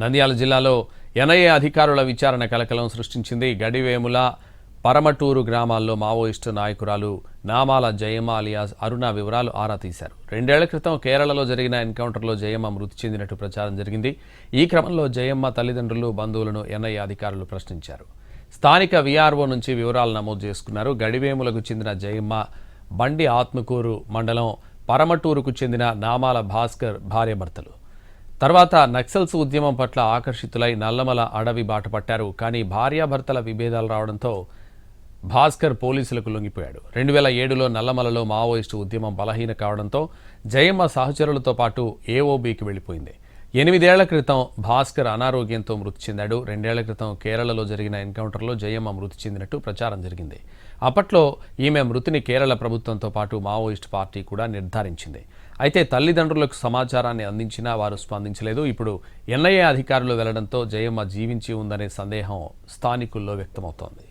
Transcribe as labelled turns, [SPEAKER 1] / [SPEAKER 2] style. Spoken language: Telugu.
[SPEAKER 1] నంద్యాల జిల్లాలో ఎన్ఐఏ అధికారుల విచారణ కలకలం సృష్టించింది. గడివేముల, పరమటూరు గ్రామాల్లో మావోయిస్టు నాయకురాలు నామాల జయమ్మ అలియాస్ అరుణ వివరాలు ఆరా తీశారు. 2 ఏళ్ల క్రితం కేరళలో జరిగిన ఎన్కౌంటర్లో జయమ్మ మృతి చెందినట్టు ప్రచారం జరిగింది. ఈ క్రమంలో జయమ్మ తల్లిదండ్రులు, బంధువులను ఎన్ఐఏ అధికారులు ప్రశ్నించారు. స్థానిక వీఆర్ఓ నుంచి వివరాలు నమోదు చేసుకున్నారు. గడివేములకు చెందిన జయమ్మ బండి ఆత్మకూరు మండలం పరమటూరుకు చెందిన నామాల భాస్కర్ భార్యాభర్తలు. తర్వాత నక్సల్స్ ఉద్యమం పట్ల ఆకర్షితులై నల్లమల అడవి బాట పట్టారు. కానీ భార్యాభర్తల విభేదాలు రావడంతో భాస్కర్ పోలీసులకు లొంగిపోయాడు. 2007లో నల్లమలలో మావోయిస్టు ఉద్యమం బలహీన కావడంతో జయమ్మ సహచరులతో పాటు ఏఓబీకి వెళ్లిపోయింది. 8 ఏళ్ల క్రితం భాస్కర్ అనారోగ్యంతో మృతి చెందాడు. 2 ఏళ్ల క్రితం కేరళలో జరిగిన ఎన్కౌంటర్లో జయమ్మ మృతి చెందినట్టు ప్రచారం జరిగింది. అప్పట్లో ఈమె మృతిని కేరళ ప్రభుత్వంతో పాటు మావోయిస్టు పార్టీ కూడా నిర్ధారించింది. అయితే తల్లిదండ్రులకు సమాచారాన్ని అందించినా వారు స్పందించలేదు. ఇప్పుడు ఎన్ఐఏ అధికారులు వెళ్లడంతో జయమ్మ జీవించి ఉందనే సందేహం స్థానికుల్లో వ్యక్తమవుతోంది.